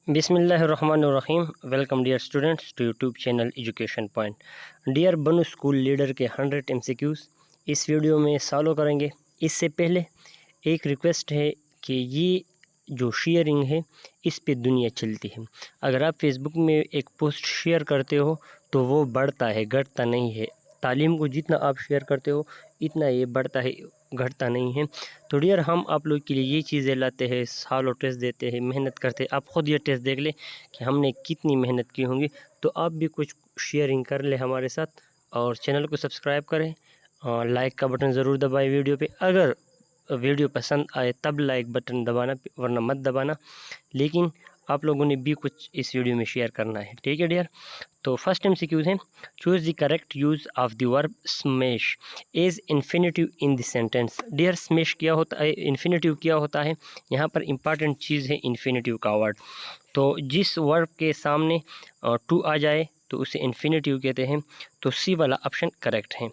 बिस्मिल्लाहिर्रहमानिर्रहीम। Welcome dear students to YouTube channel Education Point. Dear बनू school leader के 100 MCQs इस वीडियो में सॉल्व करेंगे। इससे पहले एक रिक्वेस्ट है कि ये जो शेयरिंग है इस पे दुनिया चलती है। अगर आप फेसबुक में एक पोस्ट शेयर करते हो तो वो बढ़ता है, घटता नहीं है। तालीम को जितना आप शेयर करते हो इतना ये बढ़ता है, घटता नहीं है। तो डियर हम आप लोग के लिए ये चीज़ें लाते हैं, सालों टेस्ट देते हैं, मेहनत करते हैं। आप ख़ुद ये टेस्ट देख ले कि हमने कितनी मेहनत की होंगी। तो आप भी कुछ शेयरिंग कर ले हमारे साथ और चैनल को सब्सक्राइब करें और लाइक का बटन ज़रूर दबाएं वीडियो पे। अगर वीडियो पसंद आए तब लाइक बटन दबाना, वरना मत दबाना। लेकिन आप लोगों ने भी कुछ इस वीडियो में शेयर करना है, ठीक है डियर। तो फर्स्ट MCQ है, choose the correct use of the verb smash as infinitive in the sentence. Dear smash क्या होता है, इन्फिनेटिव क्या होता है? यहाँ पर इम्पॉर्टेंट चीज़ है इन्फिनेटिव का वर्ड। तो जिस वर्ब के सामने टू आ जाए तो उसे इन्फिनेटिव कहते हैं। तो सी वाला ऑप्शन करेक्ट है।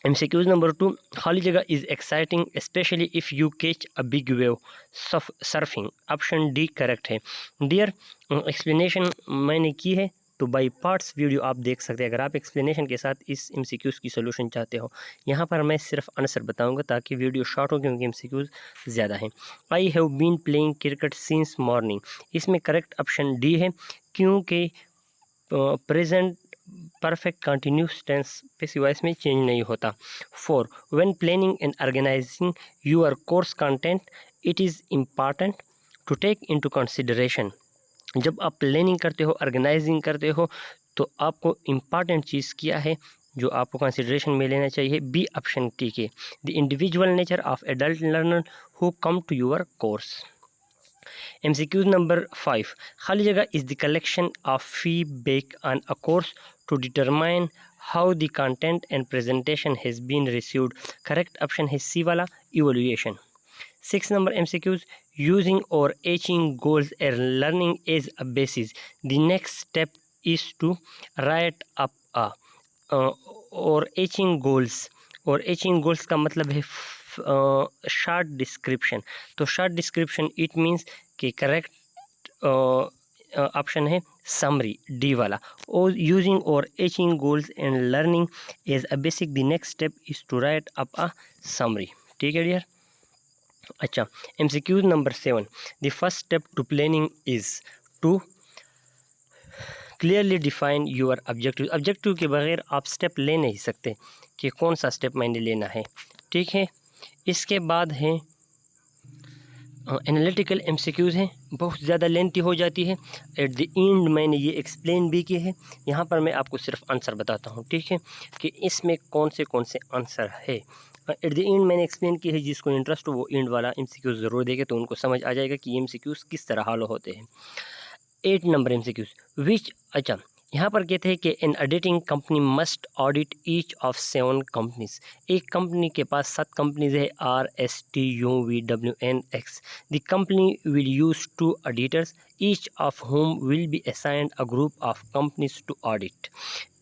MCQ नंबर 2, खाली जगह is exciting specially if you catch a big wave surfing. Option D correct है। डियर एक्सप्लेनेशन मैंने की है तो बाई पार्ट्स वीडियो आप देख सकते हैं अगर आप एक्सप्लेनेशन के साथ इस MCQs की सोल्यूशन चाहते हो। यहाँ पर मैं सिर्फ आंसर बताऊँगा ताकि वीडियो शॉर्ट हो, क्योंकि MCQs ज़्यादा हैं। I have been playing cricket since morning, इसमें करेक्ट ऑप्शन डी है, क्योंकि present perfect continuous tense passive voice में चेंज नहीं होता। 4, when planning and organising your course content it is important to take into consideration. जब आप planning करते हो, ऑर्गेनाइजिंग करते हो, तो आपको इम्पॉर्टेंट चीज़ क्या है जो आपको कंसिडरेशन में लेना चाहिए? बी ऑप्शन ठीक है, the individual nature of adult learner who come to your course. MCQ number 5, खाली जगह is the collection of feedback on a course to determine how the content and presentation has been received. Correct option है C वाला, evaluation. 6 number MCQs, using overarching goals and learning as a basis the next step is to write up a. Overarching goals का मतलब है short description. तो short description it means कि correct option है summary, D वाला। और using overarching goals and learning as a basic the next step is to write up a summary, ठीक है डियर। अच्छा, MCQ number 7, the first step to planning is to clearly define your objective. Objective के बगैर आप step ले नहीं सकते कि कौन सा स्टेप मैंने लेना है, ठीक है। इसके बाद है एनालिटिकल MCQs हैं, बहुत ज़्यादा लेंथी हो जाती है। एट द एंड मैंने ये एक्सप्लेन भी की है, यहाँ पर मैं आपको सिर्फ आंसर बताता हूँ, ठीक है, कि इसमें कौन से आंसर है। एट द एंड मैंने एक्सप्लेन की है, जिसको इंटरेस्ट हो वो एंड वाला MCQs ज़रूर देखे तो उनको समझ आ जाएगा कि MCQs किस तरह हल होते हैं। 8 नंबर MCQs विच, अच्छा यहाँ पर कहते हैं कि an auditing company must audit each of 7 companies. एक कंपनी के पास 7 कंपनीज है, RSTUVWNX। The company will use 2 auditors each of whom will be assigned a group of companies to audit.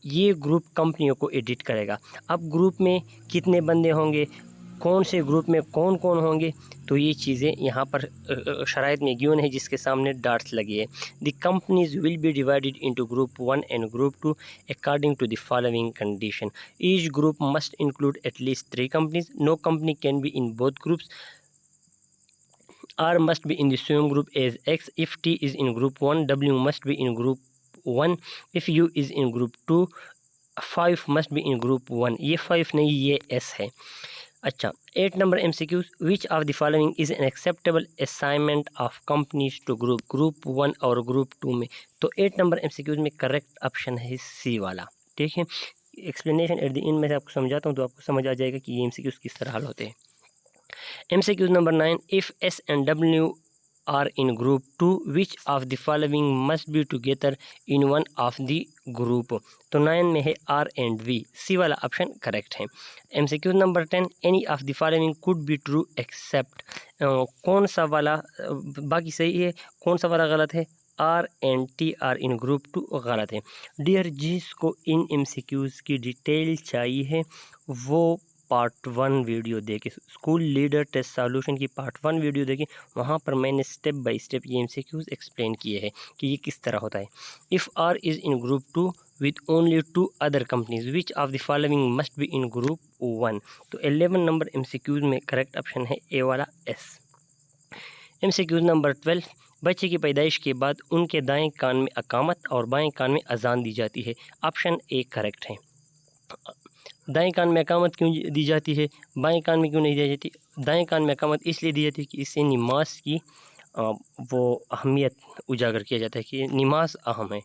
ये ग्रुप कंपनियों को एडिट करेगा। अब ग्रुप में कितने बंदे होंगे, कौन से ग्रुप में कौन कौन होंगे, तो ये चीज़ें यहाँ पर शराइत में गिवन है, जिसके सामने डार्ट्स लगी है। The companies will be divided into group 1 and group 2 according to the following condition. Each group must include at least 3 companies, no company can be in both groups, R must be in the same group as X. If T is in group 1, W must be in group 1. If U is in group 2, 5 must be in group 1. ये 5 नहीं, ये S है। अच्छा, 8 number MCQs, which of the following is an acceptable assignment of companies to group 1 और group 2 में। तो 8 number MCQs में correct option है सी वाला, ठीक है। एक्सप्लेनेशन एट द एंड में आपको समझाता हूँ तो आपको समझ आ जाएगा कि ये MCQs किस तरह हल होते हैं। MCQ number 9, if S and W are in group 2, which of the following must be together in one of the group। तो 9 में है R and V, सी वाला ऑप्शन करेक्ट है। MCQ number 10, any of the following could be true except, कौन सा वाला बाकी सही है, कौन सा वाला गलत है? R and T are in group 2 गलत है। डियर जिसको इन MCQs की डिटेल चाहिए है वो पार्ट 1 वीडियो देखें, स्कूल लीडर टेस्ट सॉल्यूशन की पार्ट 1 वीडियो देखें, वहाँ पर मैंने स्टेप बाय स्टेप ये एमसीक्यूज एक्सप्लेन किए हैं कि ये किस तरह होता है। If R is in group 2 with only 2 other companies, which of the following must be in group 1? तो 11 नंबर एमसीक्यूज में करेक्ट ऑप्शन है ए वाला एस। एमसीक्यूज नंबर 12, बच्चे की पैदाइश के बाद उनके दाएं कान में अकामत और बाएं कान में अजान दी जाती है। ऑप्शन ए करेक्ट है। दाएं कान में अकामत क्यों दी जाती है, बाएं कान में क्यों नहीं दी जाती? दाएं कान में अकामत इसलिए दी जाती है कि इससे नमाज की वो अहमियत उजागर किया जाता है कि नमाज अहम है।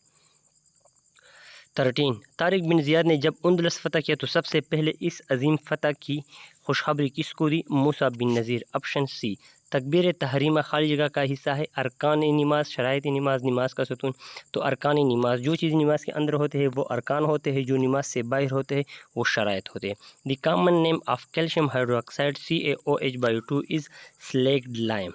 13, तारिक बिन ज़ियाद ने जब अंदलस फ़तह किया तो सबसे पहले इस अजीम फ़तह की खुशखबरी किसको दी? मूसा बिन नज़ीर। Option C. तकबीर तहरीमा खाली जगह का हिस्सा है। अरकान नमाज, शराइत नमाज, नमाज का सतून। तो अरकान नमाज जो चीज़ नमाज के अंदर होते हैं वो अरकान होते हैं, जो नमाज से बाहर होते हैं वो शराइत होते हैं। The common name of calcium hydroxide CaOH/2 is slaked lime.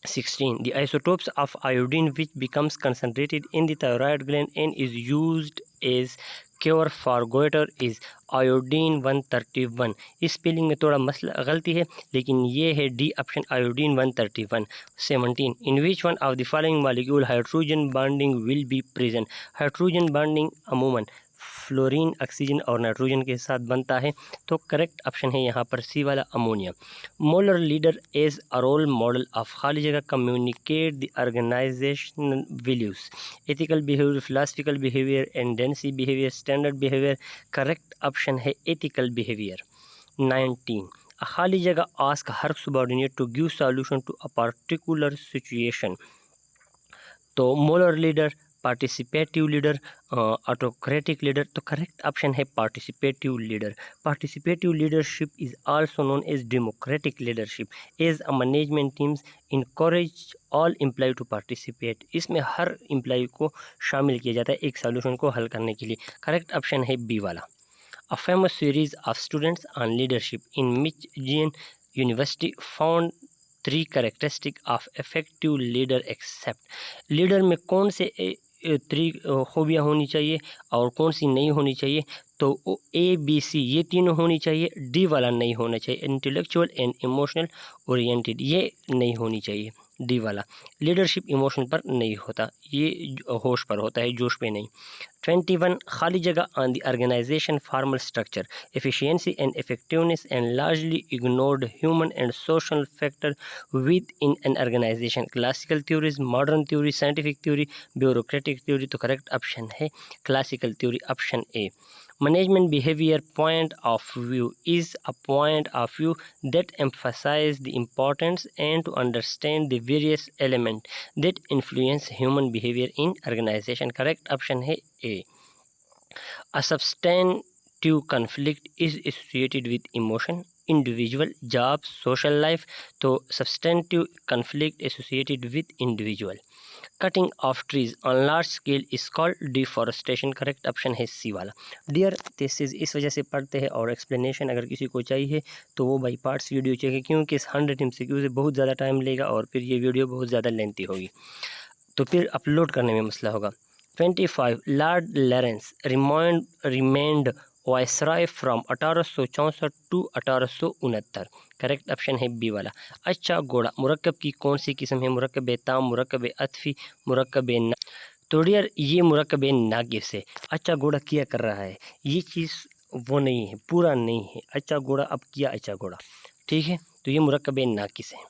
16, the isotopes of iodine which becomes concentrated in the thyroid gland and is used as cure for goiter is iodine 131। इस स्पेलिंग में थोड़ा मसला गलती है, लेकिन ये है D option iodine 131। 17, in which one of the following molecule hydrogen bonding will be present? Hydrogen bonding अमूमन फ्लोरीन, ऑक्सीजन और नाइट्रोजन के साथ बनता है। तो करेक्ट ऑप्शन है यहाँ पर सी वाला ammonia. Moral leader as a role model of खाली जगह communicate the organisational values, ethical behaviour, philosophical behaviour, tendency behaviour, standard behaviour. Correct option है एथिकल बिहेवियर। 19, a खाली जगह ask her subordinate to give solution to a particular situation. तो moral leader, participative leader, autocratic leader. तो correct option है participative leader. Participative leadership is also known as democratic leadership as a management teams encourage all employ to participate. इसमें हर employ को शामिल किया जाता है एक सॉल्यूशन को हल करने के लिए। करेक्ट ऑप्शन है बी वाला। A famous series of students on leadership in Michigan University found 3 characteristics of effective leader except। Leader में कौन से 3 खूबियाँ होनी चाहिए और कौन सी नहीं होनी चाहिए? तो ABC ये तीनों होनी चाहिए, डी वाला नहीं होना चाहिए। इंटेलेक्चुअल एंड इमोशनल ओरिएंटेड ये नहीं होनी चाहिए, डी वाला। लीडरशिप इमोशन पर नहीं होता, ये होश पर होता है, जोश पे नहीं। 21, खाली जगह on the organization formal structure, efficiency and effectiveness and largely ignored human and social factor with in an organization. Classical theories, modern theory, scientific theory, bureaucratic theory. तो करेक्ट ऑप्शन है classical theory, option A. Management behavior point of view is a point of view that emphasizes the importance and to understand the various elements that influence human behavior in organization। Correct option है A। A substantive conflict is associated with emotion, individual, job, social life। तो substantive conflict associated with individual। Cutting of trees on large scale is called deforestation. Correct option है C वाला। Dear thesis इस वजह से पढ़ते हैं और explanation अगर किसी को चाहिए तो वो बाई पार्ट्स वीडियो चाहिए, क्योंकि इस 100 MCQ से बहुत ज़्यादा टाइम लेगा और फिर ये वीडियो बहुत ज़्यादा लेंथी होगी, तो फिर अपलोड करने में मसला होगा। 25, Lord Lawrence remained viceroy from 1864 to 1869। Correct option है बी वाला। अच्छा घोड़ा मुरक्कब की कौन सी किस्म है? मुरक्कब ताम, मुरक्कब अतफ़ी, मुरक्कब ना। तो डियर ये मुरक्कब नाकिस से। अच्छा घोड़ा किया कर रहा है, ये चीज़ वो नहीं है, पूरा नहीं है। अच्छा घोड़ा अब किया अच्छा घोड़ा, ठीक है, तो ये मुरक्कब नाकिस है।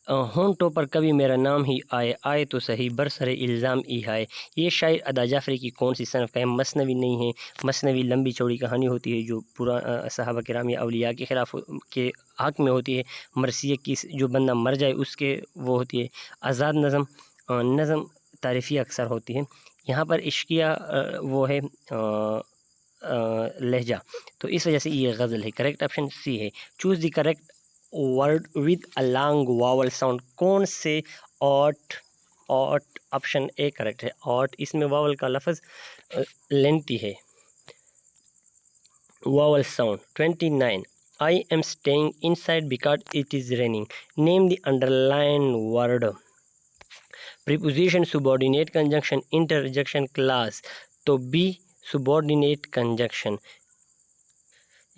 होंठों पर कभी मेरा नाम ही आए, आए तो सही बरसरे इल्ज़ाम ई आए। ये शायर अदा जाफ़री की कौन सी सनफ़ का है? मसनवी नहीं है। मसनवी लंबी चौड़ी कहानी होती है जो पूरा सहाबा किराम या अवलिया के खिलाफ के हक़ में होती है। मरसिया की जो बंदा मर जाए उसके वो होती है। आज़ाद नज़म नज़म तारीफ़ी अक्सर होती है। यहाँ पर इश्किया वो है लहजा, तो इस वजह से ये गज़ल है। करेक्ट ऑप्शन सी है। Choose the correct word with a long vowel sound. कौन से ought ought option A correct है। ऑट इसमें वावल का लफ्ज़ लेंथी है, vowel sound. 29, I am staying inside because it is raining. Name the underline word. Preposition, subordinate conjunction, interjection, class. तो B subordinate conjunction.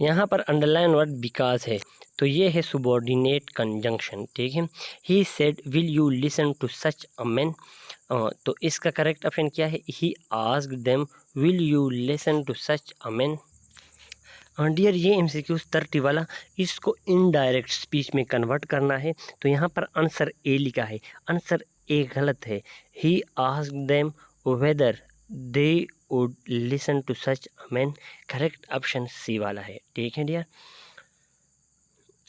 यहाँ पर अंडरलाइन वर्ड बिकॉज है, तो ये है सुबॉर्डिनेट कंजंक्शन, ठीक है। He said will you listen to such a man, तो इसका करेक्ट ऑप्शन क्या है, he asked them will you listen to such a man. Dear ये MCQ 30 वाला, इसको इनडायरेक्ट स्पीच में कन्वर्ट करना है, तो यहाँ पर आंसर ए लिखा है, आंसर ए गलत है। He asked them whether they would listen to such a man, correct option C वाला है, ठीक है dear.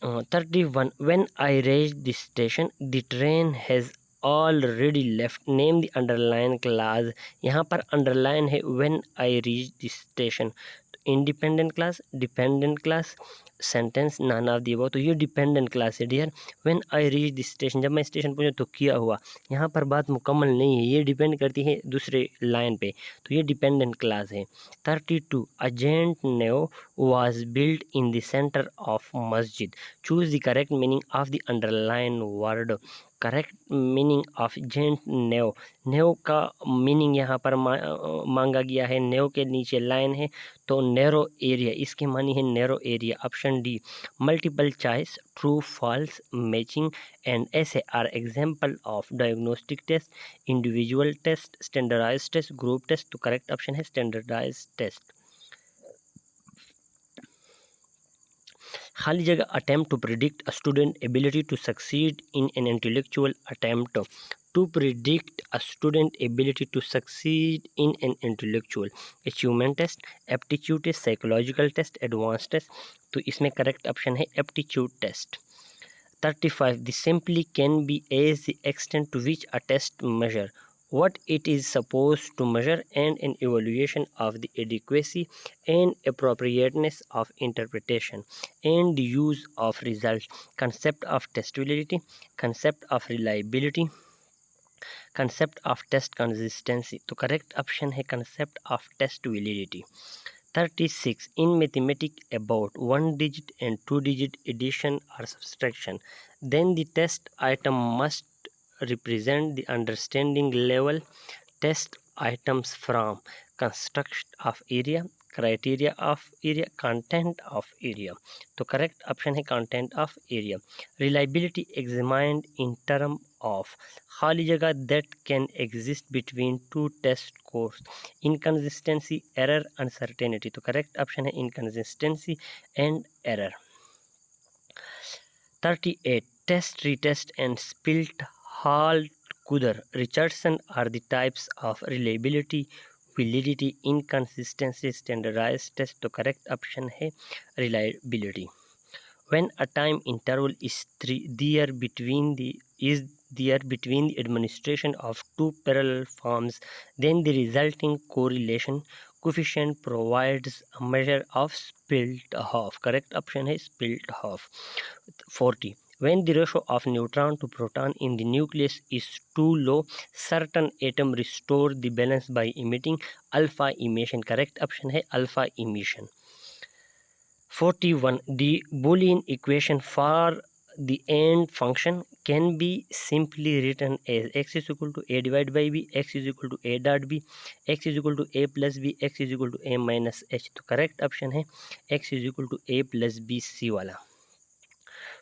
31 when I reached the station the train has already left, name the underline clause, यहाँ पर underline है when I reached the station, independent class, dependent class, sentence none of the above, तो ये dependent class है dear. When I reach the station, जब मैं station पहुंचा तो किया हुआ, यहाँ पर बात मुकम्मल नहीं है, ये डिपेंड करती है दूसरे लाइन पे, तो ये डिपेंडेंट क्लास है। 32 a giant nave was built in the centre of मस्जिद, choose the correct meaning of the underline word. Correct meaning of giant nave, nave का मीनिंग यहाँ पर मांगा गया है, नेव के नीचे लाइन है, तो नैरो एरिया, इसके मानी है narrow area, option D. Multiple choice, true false, matching and essay are example of diagnostic test, individual test, standardise test, group test, तो करेक्ट ऑप्शन है स्टैंडर्डाइज टेस्ट। खाली जगह attempt to predict a student ability to succeed in an intellectual attempt, to predict a student ability to succeed in an intellectual achievement test, aptitude test, psychological test, advanced test, तो इसमें correct option है aptitude test। 35 the simply can be as the extent to which a test measure what it is supposed to measure and an evaluation of the adequacy and appropriateness of interpretation and the use of results, concept of test validity, concept of reliability, concept of test consistency, तो correct option है concept of test validity. 36 in mathematic about 1 digit and 2 digit addition or subtraction, then the test item must represent the understanding level test items from construct of area, criteria of area, content of area, तो correct option है content of area. Reliability examined in term of, खाली जगह that can exist between two test course, inconsistency, error, uncertainty, तो correct option है inconsistency and error. 38 test, retest and split halt Kuder Richardson are the types of reliability, validity, inconsistency, standardized test, तो correct option है reliability। when a time interval is there between the administration of two parallel forms, then the resulting correlation coefficient provides a measure of split half, correct option है split half। 40 when the ratio of neutron to proton in the nucleus is too low, certain atom restore the balance by emitting alpha emission, correct option है alpha emission। 41 the Boolean equation for the end function can be simply written as x is equal to a divided by b, x is equal to a dot b, x is equal to a plus b, x is equal to a minus h, तो correct option है x is equal to a plus b, c वाला।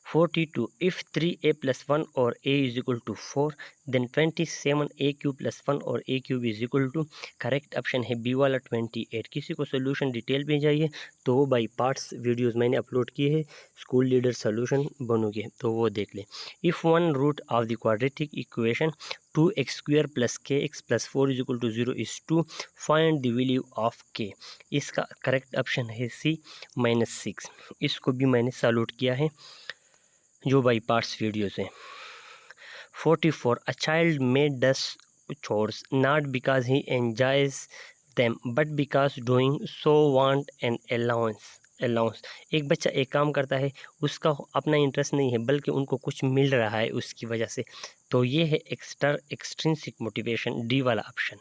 42 if 3a plus 1 or a is equal to 4 then 27a cube plus 1 और a cube is equal to, correct option है B वाला 28। किसी को solution detail में चाहिए तो वो बाई पार्ट्स वीडियोस मैंने अपलोड किए हैं, स्कूल लीडर सोल्यूशन बनोगे तो वो देख ले। If one root of the quadratic equation 2x² plus kx plus 4 is equal to 0 is 2, find the value of k, इसका करेक्ट ऑप्शन है सी -6। इसको भी मैंने सॉल्व किया है जो बाई पार्ट्स वीडियोस हैं। 44 a child may does chores not because he enjoys them but because doing so want an allowance, एक बच्चा एक काम करता है उसका अपना इंटरेस्ट नहीं है बल्कि उनको कुछ मिल रहा है उसकी वजह से, तो ये है एक्सट्रिंसिक मोटिवेशन, डी वाला option.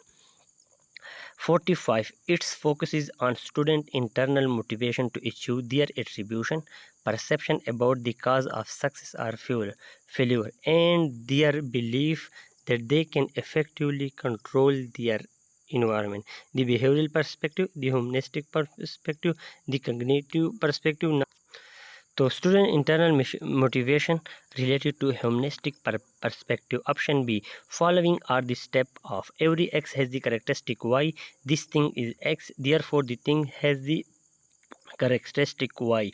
45 its focuses on student internal motivation to achieve their attribution, perception about the cause of success or failure and their belief that they can effectively control their environment. The behavioral perspective, the humanistic perspective, the cognitive perspective. तो student internal motivation related to humanistic perspective. Option B, following are the step of every x has the characteristic y, this thing is x, therefore the thing has the characteristic y.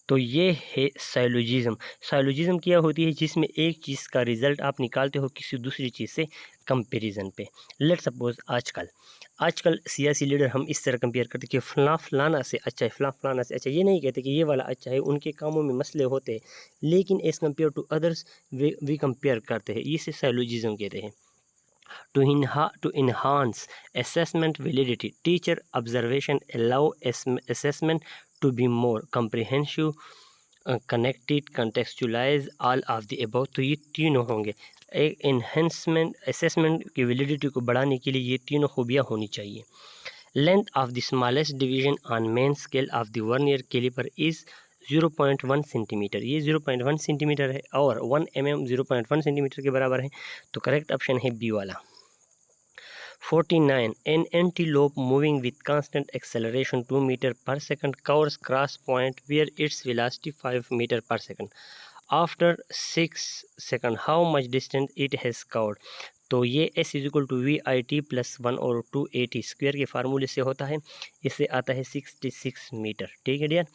तो ये है syllogism. Syllogism क्या होती है? जिसमें एक चीज़ का result आप निकालते हो किसी दूसरी चीज़ से कंपैरिजन पे. लेट सपोज आजकल सियासी लीडर हम इस तरह कंपेयर करते कि फलाना से अच्छा है, फलाना से अच्छा. ये नहीं कहते कि ये वाला अच्छा है, उनके कामों में मसले होते हैं, लेकिन as compare to others we compare करते हैं. इसे साइलोजिज्म कहते हैं. To enhance assessment validity, teacher observation allow assessment to be more comprehensive, connected, contextualize, all of the above. तो ये तीनों होंगे. एक एनहेंसमेंट असेसमेंट की वैलिडिटी को बढ़ाने के लिए ये तीनों खूबियाँ होनी चाहिए. Length of the smallest division on main scale of the vernier caliper is 0.1 centimetre. ये 0.1 सेंटीमीटर है और 1 mm 0.1 सेंटीमीटर के बराबर है. तो करेक्ट ऑप्शन है बी वाला. 49. An antelope moving with constant acceleration 2 meter per second covers cross point where its velocity 5 meter per second. After 6 seconds, how much distance it has covered? तो ये s = VIT + 1 और 2AT square के फार्मूले से होता है. इससे आता है 66 मीटर. ठीक है डियर.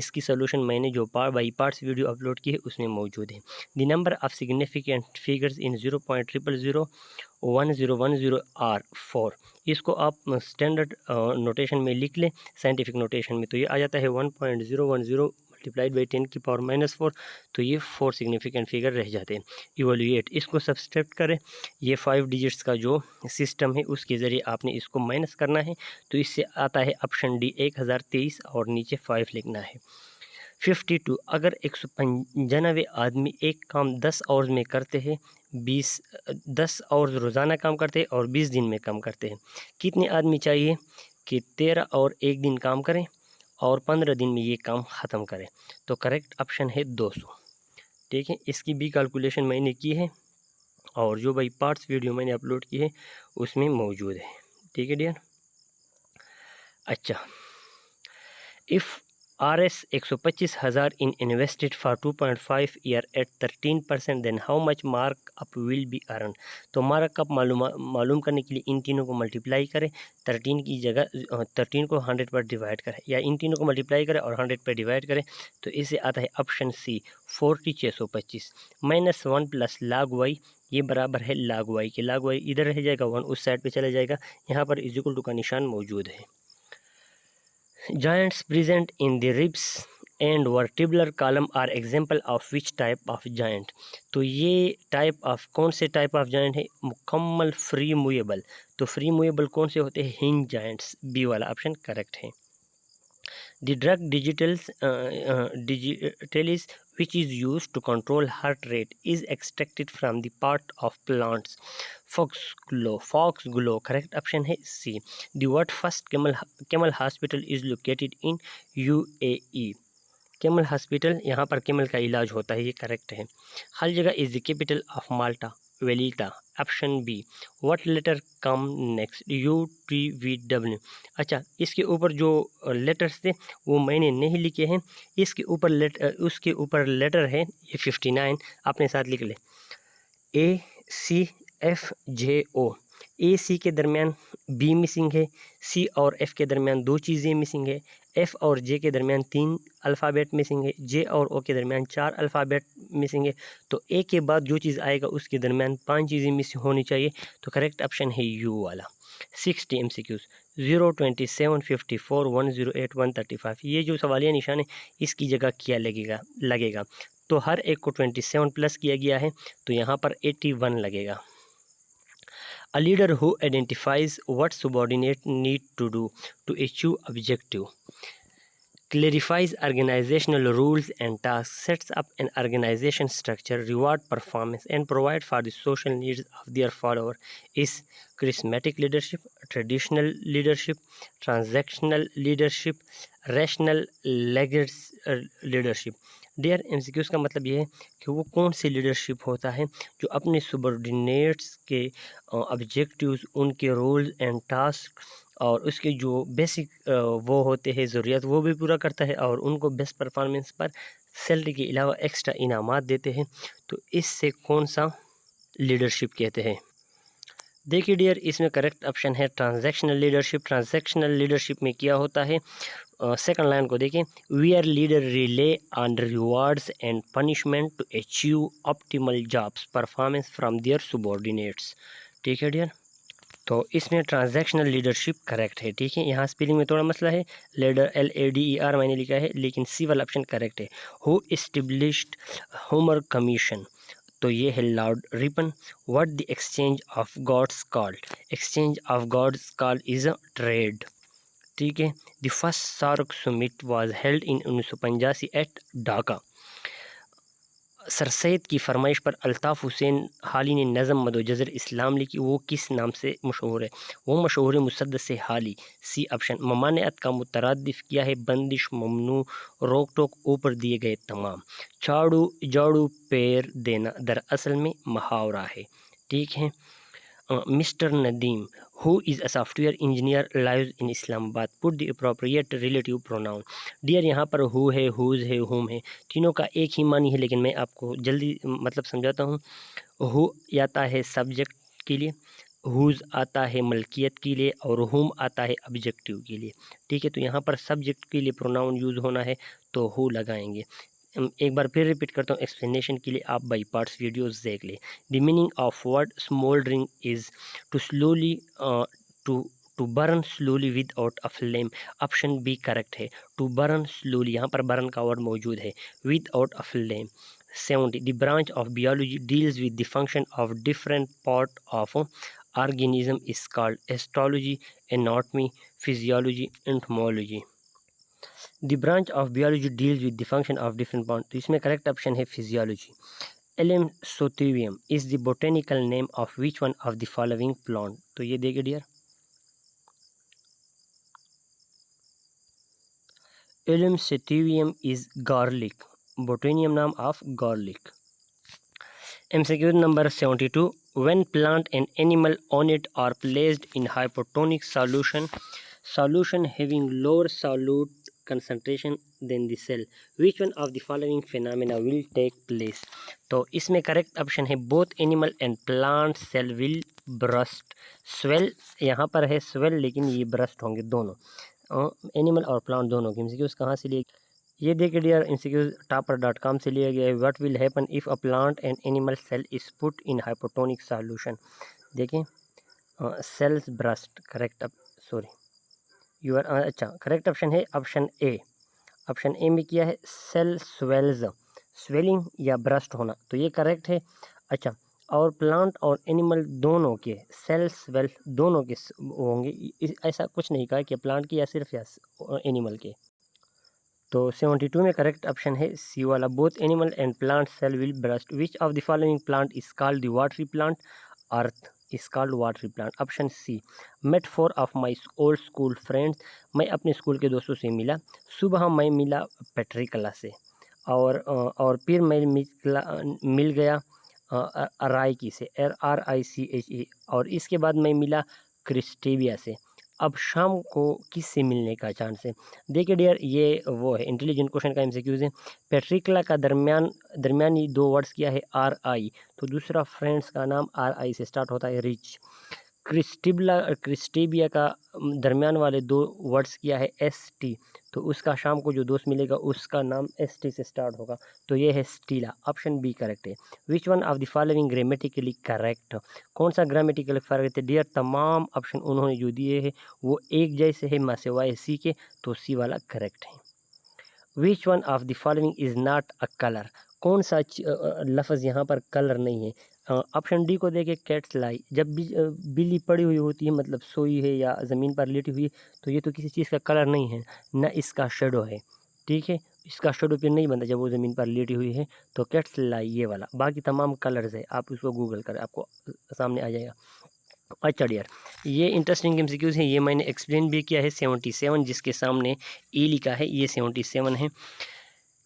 इसकी सोल्यूशन मैंने जो बाई पार्ट्स वीडियो अपलोड की है उसमें मौजूद है. The number of significant figures in 0.0001010 are 4. इसको आप स्टैंडर्ड नोटेशन में लिख लें, साइंटिफिक नोटेशन में. तो ये आ जाता है 1.010 मल्टीप्लाइड बाई 10⁻⁴. तो ये 4 सिग्निफिकेंट फिगर रह जाते हैं. इवोल्यूएट, इसको सब्सट्रैक्ट करें. ये 5 डिजिट्स का जो सिस्टम है उसके ज़रिए आपने इसको माइनस करना है. तो इससे आता है ऑप्शन डी 1023 और नीचे 5 लिखना है. 52. अगर 195 आदमी एक काम 10 आवर्स में करते हैं, 10 आवर्स रोज़ाना काम करते हैं और 20 दिन में काम करते हैं, कितने आदमी चाहिए कि 13 और 1 दिन काम करें और 15 दिन में ये काम ख़त्म करें? तो करेक्ट ऑप्शन है 200. ठीक है. इसकी भी कैलकुलेशन मैंने की है और जो बाई पार्ट्स वीडियो मैंने अपलोड की है उसमें मौजूद है. ठीक है डियर. अच्छा, if RS 125,000 in invested for 2.5 year at 13%, then how much markup will be earned? तो मार्कअप मालूम करने के लिए इन तीनों को मल्टीप्लाई करें. 13 की जगह 13 को 100 पर डिवाइड करें, या इन तीनों को मल्टीप्लाई करें और 100 पर डिवाइड करें. तो इससे आता है ऑप्शन सी 40,625 -1 + log y. ये बराबर है log y के. log y इधर रह जाएगा, 1 उस साइड पे चला जाएगा. यहाँ पर = का निशान मौजूद है. Joints present in the ribs and vertebral column are example of which type of joint? तो ये टाइप ऑफ कौन से टाइप ऑफ जॉइंट है? मुकम्मल फ्री मूवेबल. तो फ्री मूवेबल कौन से होते हैं? Hinge joints. बी वाला ऑप्शन करेक्ट है. The drug digitalis which is used to control heart rate is extracted from the part of plants. Foxglove. Correct option है C. The what first camel hospital is located in UAE? Camel hospital, यहाँ पर camel का इलाज होता है. ये correct है. हर जगह is the capital of Malta? Valletta. Option B. What letter come next? UTVW. अच्छा, इसके ऊपर जो लेटर्स थे वो मैंने नहीं लिखे हैं. इसके ऊपर उसके ऊपर लेटर है ये 59. अपने साथ लिख ले. ACFJO. ए सी के दरमियान बी मिसिंग है, सी और एफ़ के दरमियान 2 चीज़ें मिसिंग है, एफ़ और जे के दरमियान 3 अल्फ़ाबेट मिसिंग है, जे और ओ के दरमियान 4 अल्फ़ाबेट मिसिंग है. तो ए के बाद जो चीज़ आएगा उसके दरमियान 5 चीज़ें मिसिंग होनी चाहिए. तो करेक्ट ऑप्शन है यू वाला. 60 MCQs 0, 27, 54, 108, 135. ये जो सवालिया निशान है इसकी जगह क्या लगेगा. तो हर एक को 27 प्लस किया गया है, तो यहाँ पर 81 लगेगा. A leader who identifies what subordinate need to do to achieve objective, clarifies organizational rules and tasks, sets up an organization structure, reward performance, and provide for the social needs of their follower is charismatic leadership, traditional leadership, transactional leadership, rational leadership. Dear MCQs का मतलब ये है कि वो कौन सी leadership होता है जो अपने सबॉर्डिनेट्स के ऑब्जेक्टिव्स, उनके रोल्स एंड टास्क और उसके जो बेसिक वो होते हैं ज़रूरियात, वो भी पूरा करता है और उनको बेस्ट परफॉर्मेंस पर सैलरी के अलावा एक्स्ट्रा इनामात देते हैं। तो इससे कौन सा लीडरशिप कहते हैं? देखिए डियर, इसमें करेक्ट ऑप्शन है ट्रांजैक्शनल लीडरशिप। ट्रांजैक्शनल लीडरशिप में क्या होता है, सेकंड लाइन को देखें, we are leader rely on rewards and punishment to achieve optimal jobs performance from their subordinates। ठीक है डियर, तो इसमें ट्रांजैक्शनल लीडरशिप करेक्ट है। ठीक है, यहाँ स्पेलिंग में थोड़ा मसला है, लीडर LADER मैंने लिखा है, लेकिन सी वाला ऑप्शन करेक्ट है। हु एस्टेब्लिश्ड होमर कमीशन, तो ये है Lord Ripon. What the exchange of goods called, exchange of goods called is a trade. ठीक है, the first SAARC summit was held in 1985 at Dhaka. Sir Syed की फरमाइश पर अल्ताफ़ हुसैन हाली ने नज़म मदोजज़र इस्लाम लिखी, वो किस नाम से मशहूर है? वो मशहूर है मुसद्दस हाली। C option. ममानियत का मुतरादिफ किया है बंदिश, ममनू, रोक टोक, ऊपर दिए गए तमाम। झाड़ू झाड़ू पैर देना दरअसल में मुहावरा है। ठीक है, mister Nadeem, who is a software engineer lives in Islamabad, put the appropriate relative pronoun। Dear, यहाँ पर who है, whose है, whom है, तीनों का एक ही मानी है, लेकिन मैं आपको जल्दी मतलब समझाता हूँ। who आता है सब्जेक्ट के लिए, whose आता है मलकियत के लिए, और whom आता है ऑब्जेक्टिव के लिए। ठीक है, तो यहाँ पर सब्जेक्ट के लिए प्रोनाउन यूज़ होना है तो who लगाएंगे। एक बार फिर रिपीट करता हूँ एक्सप्लेनेशन के लिए, आप बाई पार्ट्स वीडियोस देख लें। The meaning of word smouldering is to slowly to to burn slowly without a flame. Option B correct है, टू बर्न स्लोली, यहाँ पर बर्न का वर्ड मौजूद है, without a flame. 70, the branch of biology deals with the function of different part of organism is called astrology, anatomy, physiology, entomology. The branch of biology deals with the function of different part, तो इसमें correct option है physiology. Allium sativum is the botanical name of which one of the following plant, तो ये देखिए dear, allium sativum is garlic, botanical नाम of garlic. MCQ number 72, when plant and animal on it are placed in hypotonic solution having lower solute concentration than the cell, which one of the following phenomena will take place? तो इसमें correct option है both animal and plant cell will burst swell, यहाँ पर है swell लेकिन ये burst होंगे दोनों, एनिमल और प्लांट दोनों की। MCQ कहाँ से लिए, ये देखिए डियर, इंस्टीट्यूट topper.com से लिया गया है। What will happen if a plant and animal cell is put in hypotonic solution, देखिए cells burst, correct sorry you are अच्छा, करेक्ट ऑप्शन है ऑप्शन ए। ऑप्शन ए में किया है सेल स्वेल्स, स्वेलिंग या ब्रस्ट होना, तो ये करेक्ट है। अच्छा, और प्लांट और एनिमल दोनों के सेल स्वेल दोनों के होंगे, ऐसा कुछ नहीं कहा कि प्लांट की या सिर्फ या एनिमल के। तो 72 में करेक्ट ऑप्शन है सी वाला, both animal and plant cell will burst. Which of the following plant is called the watery plant, earth is called watery plant. Option C, met four of my old school friends, मैं अपने school के दोस्तों से मिला। सुबह मैं मिला पेट्रिकला से, और फिर मैं मिल गया अराइकी से, RICHE, और इसके बाद मैं मिला क्रिस्टेविया से। अब शाम को किससे मिलने का चांस है? देखिए डियर, ये वो है इंटेलिजेंट क्वेश्चन का MCQs है। पेट्रिकला का दरमियानी दो वर्ड्स किया है RI, तो दूसरा फ्रेंड्स का नाम RI से स्टार्ट होता है, रिच। क्रिस्टेबिया का दरमियान वाले दो वर्ड्स किया है ST, तो उसका शाम को जो दोस्त मिलेगा उसका नाम ST से स्टार्ट होगा, तो ये है स्टीला। ऑप्शन बी करेक्ट है। विच one of the following grammatically correct, कौन सा ग्रामेटिकल करेक्ट है डियर? तमाम ऑप्शन उन्होंने जो दिए हैं वो एक जैसे है सिवाय सी के, तो सी वाला करेक्ट है। विच one of the following is not a colour, कौन सा लफ्ज़ यहाँ पर कलर नहीं है? ऑप्शन डी को देखे, कैट्स लाई, जब भी बिल्ली पड़ी हुई होती है मतलब सोई है या ज़मीन पर लेटी हुई है, तो ये तो किसी चीज़ का कलर नहीं है, न इसका शेडो है। ठीक है, इसका शेडो फिर नहीं बनता जब वो ज़मीन पर लेटी हुई है, तो कैट्स लाई ये वाला, बाकी तमाम कलर्स है, आप उसको गूगल करें आपको सामने आ जाएगा। अच्छा डियर, ये इंटरेस्टिंग MCQs हैं, ये मैंने एक्सप्लेन भी किया है। 77 जिसके सामने E लिखा है, ये 77 है।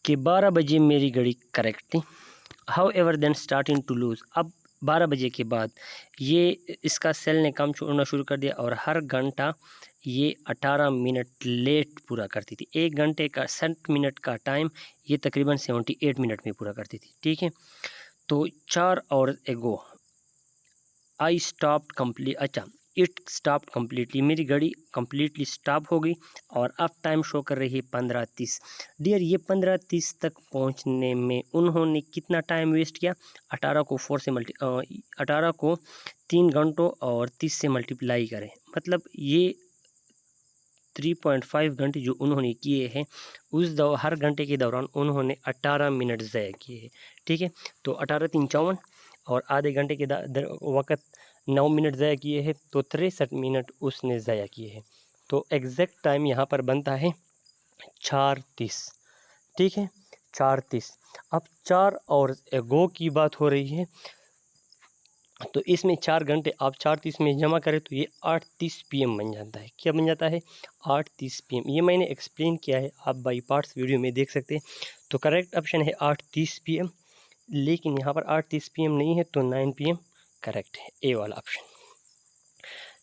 कि 12 बजे मेरी घड़ी करेक्ट थी। However then starting to lose, अब 12 बजे के बाद ये इसका सेल ने काम छोड़ना शुरू कर दिया और हर घंटा ये 18 मिनट लेट पूरा करती थी। 1 घंटे का 60 मिनट का टाइम ये तकरीबन 78 मिनट में पूरा करती थी, ठीक है। तो 4 आवर्स एगो आई स्टॉप्ड कम्प्लीट, अच्छा इट स्टॉप्ड कम्प्लीटली, मेरी घड़ी कम्प्लीटली स्टॉप हो गई और अब टाइम शो कर रही है 15:30। डियर ये 15:30 तक पहुंचने में उन्होंने कितना टाइम वेस्ट किया? 18 को 18 को 3 घंटों और 30 से मल्टीप्लाई करें, मतलब ये 3.5 घंटे जो उन्होंने किए हैं उस हर घंटे के दौरान उन्होंने 18 मिनट ज़ाया किए हैं, ठीक है। तो 18 3 54 और आधे घंटे के वक़्त 9 मिनट ज़ाया किए हैं, तो 63 मिनट उसने ज़ाया किए हैं। तो एग्जैक्ट टाइम यहाँ पर बनता है 4:30, ठीक है, 4:30। अब 4 और एगो की बात हो रही है, तो इसमें 4 घंटे आप 4:30 में जमा करें तो ये 8:30 PM बन जाता है। क्या बन जाता है? 8:30 PM। ये मैंने एक्सप्लेन किया है, आप बाई पार्ट्स वीडियो में देख सकते हैं। तो करेक्ट ऑप्शन है 8:30 PM, लेकिन यहाँ पर 8:30 PM नहीं है, तो 9 PM करेक्ट है, ए वाला ऑप्शन।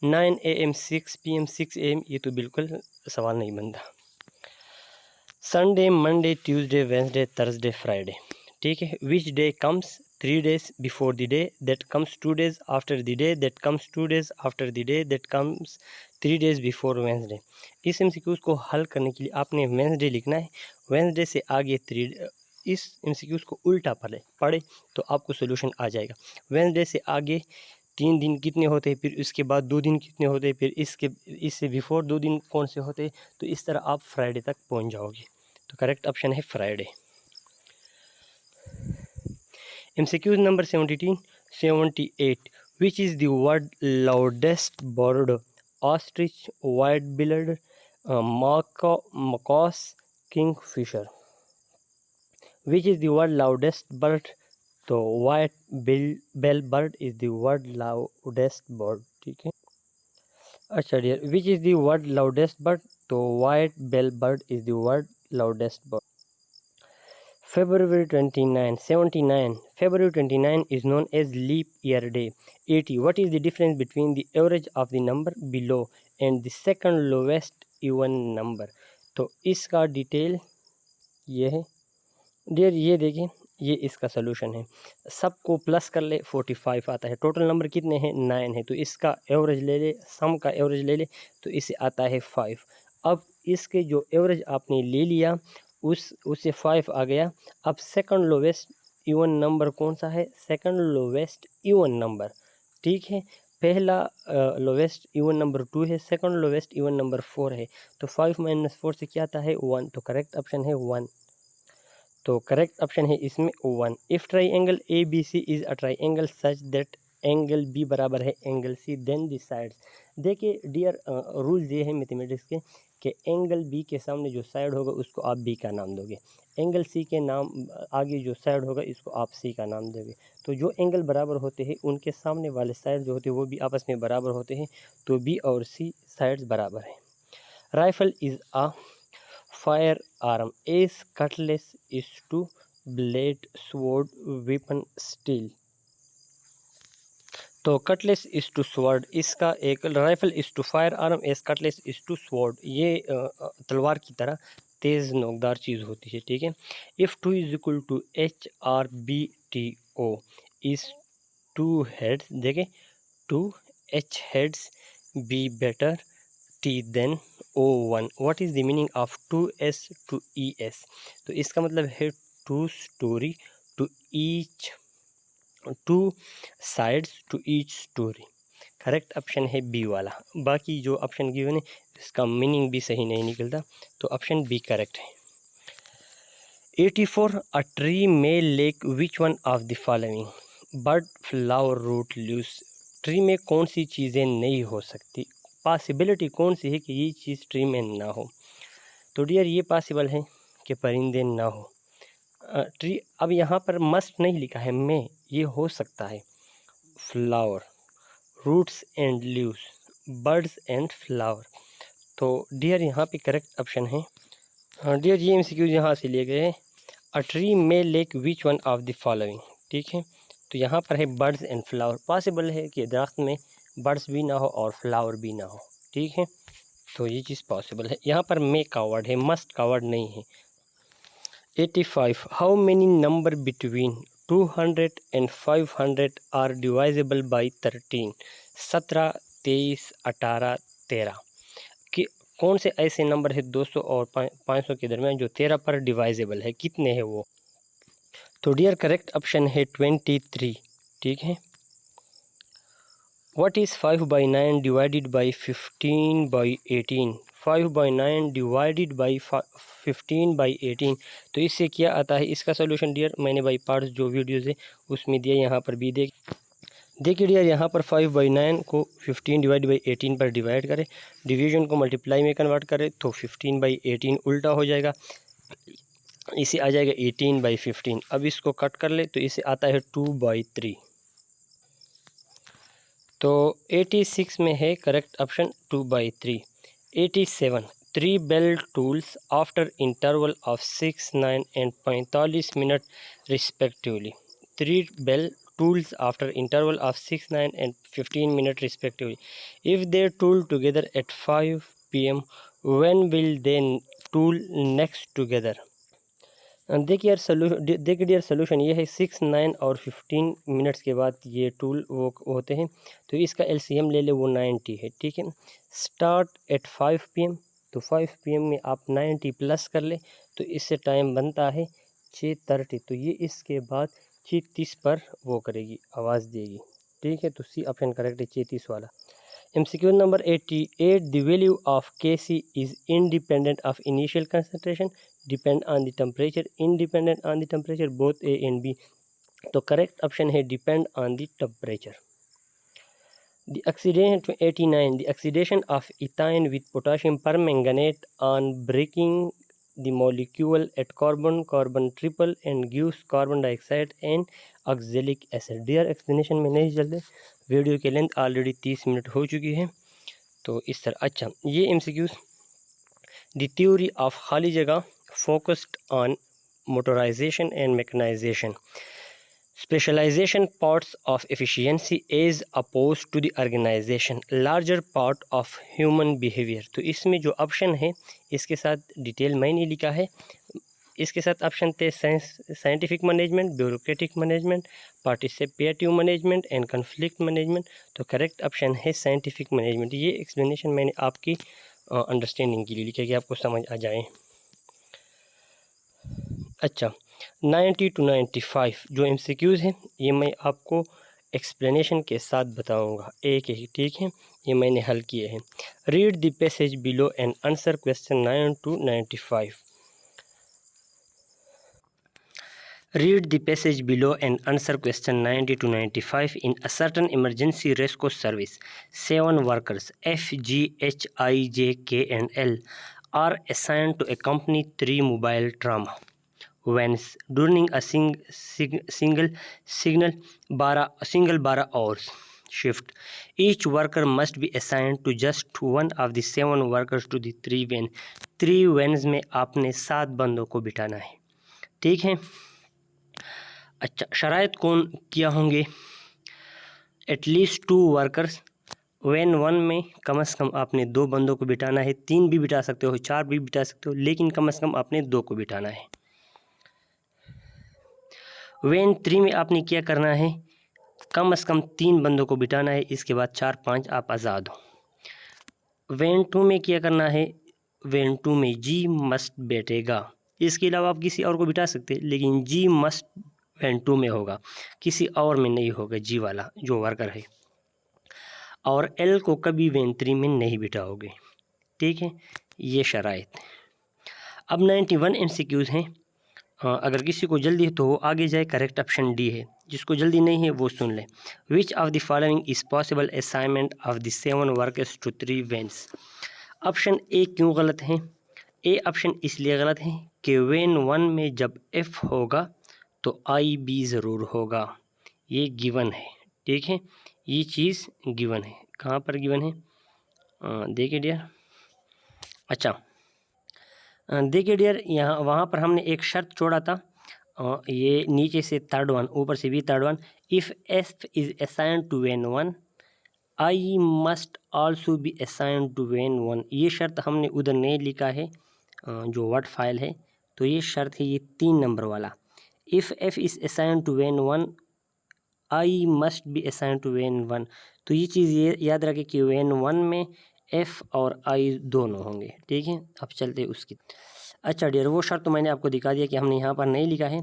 9 AM 6 PM 6 AM ये तो बिल्कुल सवाल नहीं बनता। Sunday, Monday, Tuesday, Wednesday, Thursday, Friday, ठीक है। Which day comes 3 days before the day that comes 2 days after the day that comes 2 days after the day that comes 3 days before Wednesday। इस MCQs को हल करने के लिए आपने Wednesday लिखना है, वेंसडे से आगे 3, इस MCQs को उल्टा पढ़े तो आपको सोल्यूशन आ जाएगा। वेंसडे से आगे 3 दिन कितने होते हैं, फिर उसके बाद 2 दिन कितने होते हैं, फिर इससे बिफोर 2 दिन कौन से होते हैं, तो इस तरह आप फ्राइडे तक पहुंच जाओगे। तो करेक्ट ऑप्शन है Friday. MCQ number 78, which is the word loudest bird? Ostrich, white-billed, macaws, kingfisher. Which is the word loudest bird? तो white bell bird is the word loudest bird, ठीक है। अच्छा dear, which is the word loudest bird? तो white bell bird is the word loudest bird. February 29, 79. February 29 is known as leap year day. 80. What is the difference between the average of the number below and the second lowest even number? तो इसका detail ये है dear, ये देखिए, ये इसका solution है। सबको प्लस कर ले 45 आता है। टोटल नंबर कितने हैं? 9 है, तो इसका एवरेज ले ले, सम का एवरेज ले ले, तो इसे आता है 5। अब इसके जो एवरेज आपने ले लिया उससे 5 आ गया। अब सेकंड लोवेस्ट इवन नंबर कौन सा है? सेकंड लोवेस्ट इवन नंबर, ठीक है। पहला लोवेस्ट इवन नंबर 2 है, सेकंड लोवेस्ट इवन नंबर 4 है। तो 5 - 4 से क्या आता है? 1। तो करेक्ट ऑप्शन है 1। तो करेक्ट ऑप्शन है इसमें 1। If triangle ABC is a triangle such that angle B बराबर है angle C, then the sides. देखिए डियर, रूल्स ये है मैथमेटिक्स के कि एंगल B के सामने जो साइड होगा उसको आप B का नाम दोगे, एंगल C के नाम आगे जो साइड होगा इसको आप C का नाम दोगे। तो जो एंगल बराबर होते हैं उनके सामने वाले साइड जो होते हैं वो भी आपस में बराबर होते हैं, तो B और C साइड्स बराबर है। Rifle is a firearm as cutlass is to blade, sword, weapon, steel। तो कटलेस इज टू स्वॉर्ड, इसका एक rifle is to firearm as cutlass is to sword, ये तलवार की तरह तेज़ नोकदार चीज़ होती है, ठीक है। If 2 is equal to HRBTO is 2 heads, देखें 2 H heads be better T then O1। What is the meaning of 2S to ES? तो इसका मतलब है 2 story to each, 2 sides to each story. Correct option है B वाला। बाकी जो option given है इसका मीनिंग भी सही नहीं निकलता, तो ऑप्शन बी करेक्ट है। 84 a tree may lack which one of the following? Bird, flower, root, leaves. Tree में कौन सी चीज़ें नहीं हो सकती? पॉसिबिलिटी कौन सी है कि ये चीज़ ट्री में ना हो? तो डियर ये पॉसिबल है कि परिंदे ना हो। ट्री, अब यहाँ पर मस्ट नहीं लिखा है, में ये हो सकता है। Flower, roots and leaves, birds and flower. तो डियर यहाँ पे करेक्ट ऑप्शन है। डियर ये MCQ यहाँ से लिए गए हैं। A tree may lack which one of the following. ठीक है, तो यहाँ पर है बर्ड्स एंड फ्लावर। पॉसिबल है कि दरख्त में बर्ड्स भी ना हो और फ्लावर भी ना हो। ठीक है, तो ये चीज़ पॉसिबल है। यहाँ पर मे का वर्ड है, मस्ट का वर्ड नहीं है। 85 how many number between 200 and 500 are divisible by 13। 17, 23, 18, 13 कि कौन से ऐसे नंबर है 200 और 500 के दरमियान जो 13 पर डिवाइजेबल है, कितने हैं वो। तो डियर करेक्ट ऑप्शन है 23। ठीक है, what is 5/9 divided by 15/18। 5/9 divided by 15/18, तो इससे क्या आता है इसका सोल्यूशन डियर, मैंने बाई पार्ट्स जो वीडियोज़ है उसमें दिया, यहाँ पर भी देखिए डियर, यहाँ पर 5/9 को 15/18 पर डिवाइड करें, डिवीजन को मल्टीप्लाई में कन्वर्ट करें तो 15/18 उल्टा हो जाएगा, इसे आ जाएगा 18/15। अब इसको कट कर ले तो इसे आता है 2/3। तो 86 में है correct option 2/3। 87 3 bell tools after interval of 6, 9 and 45 minute respectively. 3 bell tools after interval of 6, 9 and 15 minutes respectively. If they tool together at 5 p.m. when will they tool next together? देखिए डियर सोल्यूशन ये है 6, 9 और 15 minutes के बाद ये tool वो होते हैं, तो इसका एलसीएम ले ले, वो 90 है। ठीक है, स्टार्ट एट 5 p.m. तो 5 p.m. में आप 90 प्लस कर ले तो इससे टाइम बनता है 6:30, तो ये इसके बाद 6:30 पर वो करेगी, आवाज़ देगी। ठीक है, तो सी ऑप्शन करेक्ट है 6:30 वाला। MCQ number 88 the value of Kc is independent of initial concentration, depend on the temperature, independent on the temperature, both A and B. तो करेक्ट ऑप्शन है depend on the temperature. The oxidation 89 the oxidation of ethane with potassium permanganate on breaking the molecule at carbon triple and gives carbon dioxide and oxalic acid। Dear explanation में नहीं चलते, video की length already 30 minute हो चुकी है, तो इस तरह। अच्छा, ये MCQs द थ्योरी ऑफ खाली जगह focused on motorization and mechanization, specialization parts of efficiency is opposed to the organization larger part of human behavior। तो इसमें जो ऑप्शन है इसके साथ डिटेल मैंने लिखा है, इसके साथ ऑप्शन थे scientific management, bureaucratic management, participative management and conflict management. तो करेक्ट ऑप्शन है साइंटिफिक मैनेजमेंट। ये एक्सप्लेनेशन मैंने आपकी अंडरस्टैंडिंग के लिए लिखा कि आपको समझ आ जाए। अच्छा, 90 to 95 जो MCQs हैं ये मैं आपको एक्सप्लेनेशन के साथ बताऊंगा एक ही। ठीक है, ये मैंने हल किए हैं। Read the passage below and answer question 9 to 95। Read the passage below and answer question 90 to 95. In a certain emergency rescue service, 7 workers F, G, H, I, J, K and L are assigned to accompany 3 mobile trauma vans during a single 12 hours shift. Each worker must be assigned to just one of the 7 workers to the 3 van। 3 vans में आपने 7 बंदों को बिठाना है। ठीक है, अच्छा, शराइत कौन किया होंगे, एटलीस्ट 2 वर्कर्स, वैन 1 में कम से कम आपने 2 बंदों को बिठाना है, 3 भी बिठा सकते हो, 4 भी बिठा सकते हो, लेकिन कम से कम आपने 2 को बिठाना है। वैन 3 में आपने क्या करना है, कम से कम 3 बंदों को बिठाना है, इसके बाद 4-5 आप आज़ाद हो। वैन 2 में क्या करना है, वैन 2 में जी मस्ट बैठेगा, इसके अलावा आप किसी और को बिठा सकते, लेकिन जी मस्ट वैन 2 में होगा, किसी और में नहीं होगा जी वाला जो वर्कर है। और एल को कभी वैन 3 में नहीं बिठाओगे। ठीक है, ये शराइत। अब 91 MCQs हैं, अगर किसी को जल्दी है तो वो आगे जाए, करेक्ट ऑप्शन डी है, जिसको जल्दी नहीं है वो सुन ले। Which of the following is possible assignment of the 7 workers to 3 vans. Option A क्यों गलत है, ए ऑप्शन इसलिए गलत है कि वैन 1 में जब एफ होगा तो आई बी ज़रूर होगा, ये गिवन है। ठीक है, ये चीज़ गिवन है, कहाँ पर गिवन है, देखिए डियर। अच्छा, देखिए डियर, यहाँ वहाँ पर हमने एक शर्त छोड़ा था ये नीचे से थर्ड वन, ऊपर से भी third one, if F is assigned to van one I must also be assigned to van one. ये शर्त हमने उधर नहीं लिखा है जो वर्ड फाइल है, तो ये शर्त है ये 3 नंबर वाला, if F is assigned to van one I must be assigned to van one. तो ये चीज़ ये याद रखें कि वेन वन में एफ़ और आई दोनों होंगे, ठीक है। अब चलते उसकी। अच्छा डियर, वो शर्त तो मैंने आपको दिखा दिया कि हमने यहाँ पर नहीं लिखा है,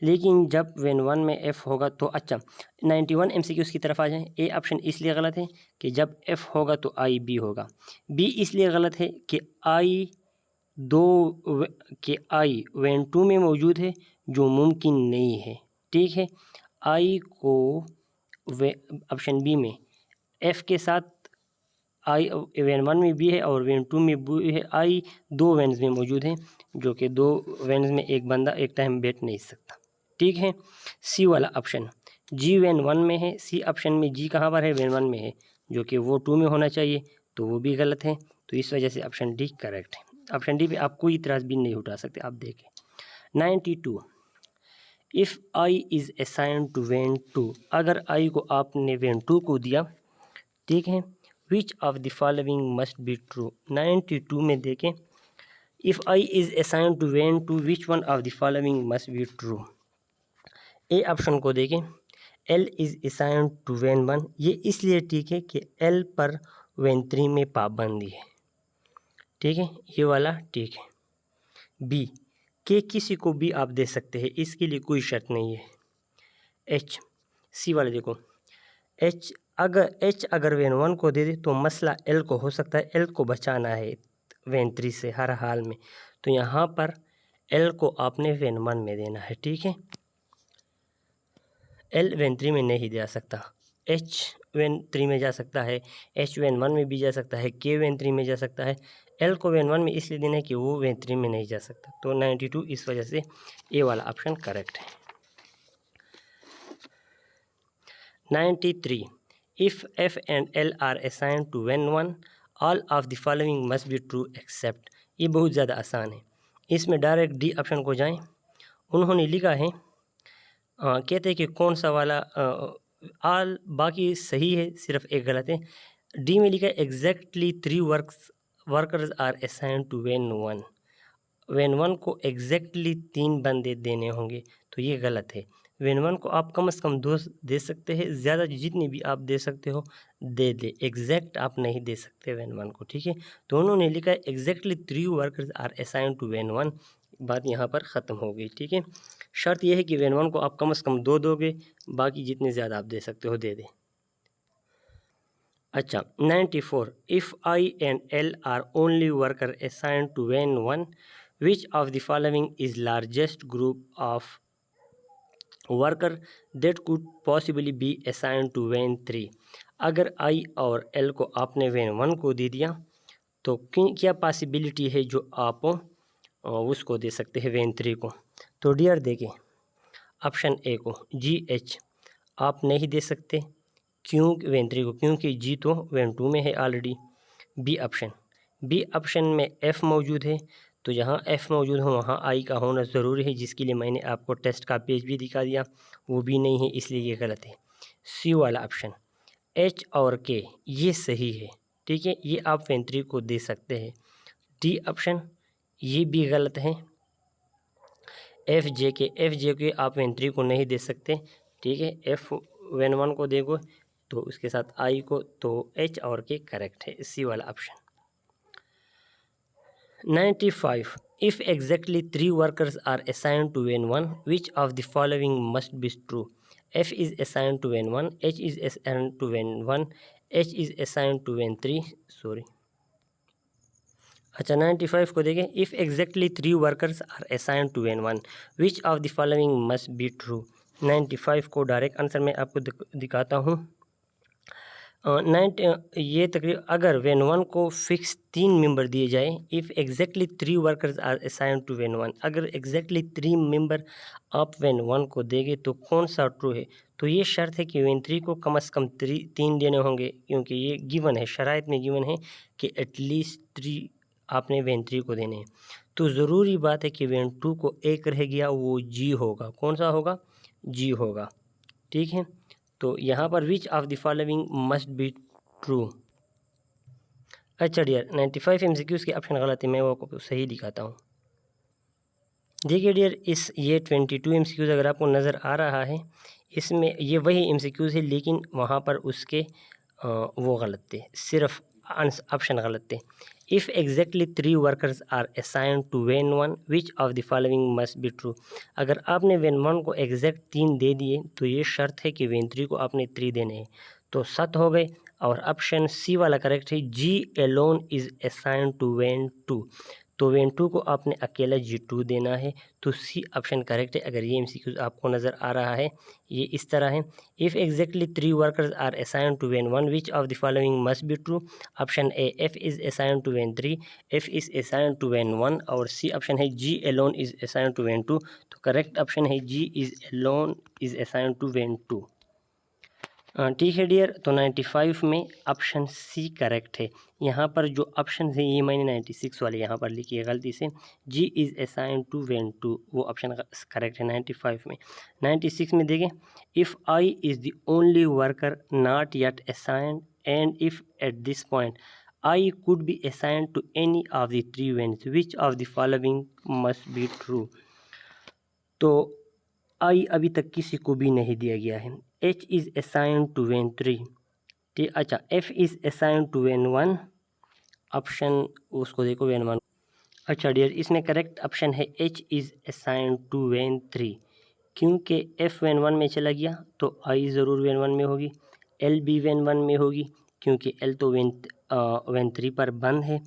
लेकिन जब वेन वन में एफ़ होगा तो अच्छा 91 MCQs की तरफ आ जाएं। ए ऑप्शन इसलिए गलत है कि जब एफ़ होगा तो आई बी होगा, बी इसलिए गलत है कि आई आई वेन टू में मौजूद है जो मुमकिन नहीं है, ठीक है। आई को ऑप्शन बी में एफ़ के साथ आई वेन वन में भी है और वेन टू में भी है, आई 2 वेन्स में मौजूद है, जो कि 2 वेन्स में एक बंदा एक टाइम बैठ नहीं सकता, ठीक है। सी वाला ऑप्शन जी वेन वन में है, सी ऑप्शन में जी कहाँ पर है, वेन वन में है, जो कि वो 2 में होना चाहिए, तो वो भी गलत है। तो इस वजह से ऑप्शन डी करेक्ट है। ऑप्शन डी पे आप कोई इतराज़ भी नहीं उठा सकते। आप देखें 92, if I is assigned to van two, अगर आई को आपने वेन टू को दिया, ठीक है, which of the following must be true. 92 में देखें, if I is assigned to van two which one of the following must be true. A option को देखें, L is assigned to van one, ये इसलिए ठीक है कि एल पर वेन थ्री में पाबंदी है, ठीक है, ये वाला ठीक है। बी के किसी को भी आप दे सकते हैं, इसके लिए कोई शर्त नहीं है। एच, सी वाला देखो, एच अगर वेन वन को दे दे तो मसला एल को हो सकता है, एल को बचाना है वेन थ्री से हर हाल में, तो यहाँ पर एल को आपने वेन वन में देना है, ठीक है। एल वेन थ्री में नहीं जा सकता, एच वेन थ्री में जा सकता है, एच वेन वन में भी जा सकता है, के वेन थ्री में जा सकता है, एल को वेन वन में इसलिए देना है कि वो वेन थ्री में नहीं जा सकता। तो 92 इस वजह से ए वाला ऑप्शन करेक्ट है। 93, if F and L are assigned to van one all of the following must be true except. ये बहुत ज़्यादा आसान है, इसमें डायरेक्ट डी ऑप्शन को जाएं। उन्होंने लिखा है कहते हैं कि कौन सा वाला ऑल बाकी सही है, सिर्फ एक गलत है। डी में लिखा है exactly 3 workers are assigned to van one, van one को एग्जैक्टली 3 बंदे देने होंगे, तो ये गलत है। वेन वन को आप कम से कम 2 दे सकते हैं, ज़्यादा जितने भी आप दे सकते हो दे दे, एग्जैक्ट आप नहीं दे सकते वेन वन को, ठीक है। तो उन्होंने लिखा है exactly 3 workers are assigned to van one, बात यहाँ पर ख़त्म हो गई, ठीक है। शर्त यह है कि वेन वन को आप कम से कम 2 दोगे, बाकी जितने ज़्यादा आप दे सकते हो दे दे। अच्छा 94, if I and L are only worker assigned to van one which of the following is largest group of worker that could possibly be assigned to van three. अगर आई और एल को आपने वेन वन को दे दिया तो क्या possibility है जो आप उसको दे सकते हैं वेन थ्री को। तो डियर देखें ऑप्शन ए को जी एच आप नहीं दे सकते, क्यों वेन थ्री को, क्योंकि जी तो वेन टू में है ऑलरेडी। बी ऑप्शन में एफ़ मौजूद है, तो जहाँ एफ़ मौजूद हो वहाँ आई का होना ज़रूरी है, जिसके लिए मैंने आपको टेस्ट का पेज भी दिखा दिया, वो भी नहीं है, इसलिए ये गलत है। सी वाला ऑप्शन एच और के ये सही है, ठीक है, ये आप वेन थ्री को दे सकते हैं। डी ऑप्शन ये भी गलत है, एफ जे के आप वेन थ्री को नहीं दे सकते, ठीक है। एफ वेन वन को देखो तो उसके साथ आई को, तो एच और के करेक्ट है, सी वाला option. 95, if exactly 3 workers are assigned to vein 1 which of the following must be true। F is assigned to vein 1, H is assigned to vein 1, H is assigned to vein 3, sorry. अच्छा 95 को देखें, if exactly 3 workers are assigned to vein 1 which of the following must be true। 95 को direct answer मैं आपको दिखाता हूँ। ये तकरीबन अगर वेन वन को फिक्स 3 मेंबर दिए जाए, if exactly 3 workers are assigned to van one, अगर एग्जैक्टली 3 मेंबर आप वेन वन को देंगे तो कौन सा ट्रू है। तो ये शर्त है कि वेन थ्री को कम से कम 3 देने होंगे, क्योंकि ये गिवन है, शराइत में गिवन है कि एटलीस्ट 3 आपने वेन थ्री को देने हैं। तो ज़रूरी बात है कि वेन टू को एक रह गया, वो जी होगा। कौन सा होगा? जी होगा। ठीक है, तो यहाँ पर विच of the following must be true. अच्छा डियर, 95 MCQs के ऑप्शन गलत है, मैं वो आपको सही दिखाता हूँ। देखिए डियर, इस ये 22 MCQs अगर आपको नज़र आ रहा है, इसमें ये वही MCQs है, लेकिन वहाँ पर उसके वो गलत थे, सिर्फ ऑप्शन गलत थे। If exactly 3 workers are assigned to when 1 which of the following must be true. अगर आपने वेन 1 को एग्जैक्ट 3 दे दिए तो ये शर्त है कि वेन 3 को आपने 3 देने हैं, तो 7 हो गए। और ऑप्शन सी वाला करेक्ट है, G alone is assigned to van 2, तो वेन 2 को आपने अकेला G2 देना है, तो सी ऑप्शन करेक्ट है। अगर ये MCQ आपको नज़र आ रहा है, ये इस तरह है, if exactly 3 workers are assigned to when 1 which of the following must be true. Option A, F is assigned to when 3, F is assigned to when 1, और सी ऑप्शन है G alone is assigned to van 2, तो correct option है G is alone is assigned to van 2। ठीक है dear, तो 95 में option C correct है। यहाँ पर जो ऑप्शन है ये मैंने 96 वाले यहाँ पर लिखी है गलती से, जी इज़ असाइन टू वेन 2, वो ऑप्शन करेक्ट है 95 में। 96 में देखें, if I is the only worker not yet assigned and if at this point I could be assigned to any of the 3 vans which of the following must be true. तो I अभी तक किसी को भी नहीं दिया गया है। H is assign to when 3, ठीक। अच्छा, F is assign to when 1, option उसको देखो वेन 1। अच्छा डियर, इसमें करेक्ट ऑप्शन है H is assign to when 3, क्योंकि एफ वेन 1 में चला गया तो आई ज़रूर वेन 1 में होगी, एल भी वेन 1 में होगी क्योंकि एल तो वेन 3 पर बंद है।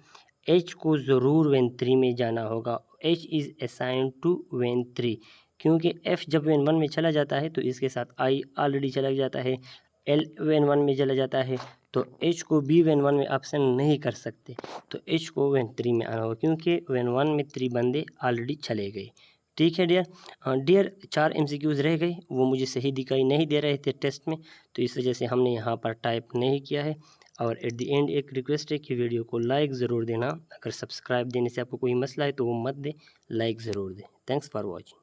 एच को ज़रूर वेन 3 में जाना होगा, H is assign to when 3, क्योंकि एफ़ जब वेन 1 में चला जाता है तो इसके साथ आई ऑलरेडी चला जाता है, एल वेन 1 में चला जाता है, तो एच को भी वेन 1 में ऑप्शन नहीं कर सकते, तो एच को वेन 3 में आना होगा क्योंकि वेन 1 में 3 बंदे ऑलरेडी चले गए। ठीक है डियर। डियर, 4 MCQs रह गए, वो मुझे सही दिखाई नहीं दे रहे थे टेस्ट में, तो इस वजह से हमने यहाँ पर टाइप नहीं किया है। और एट द एंड एक रिक्वेस्ट है कि वीडियो को लाइक ज़रूर देना, अगर सब्सक्राइब देने से आपको कोई मसला है तो वो मत दे, लाइक ज़रूर दें। Thanks for watching.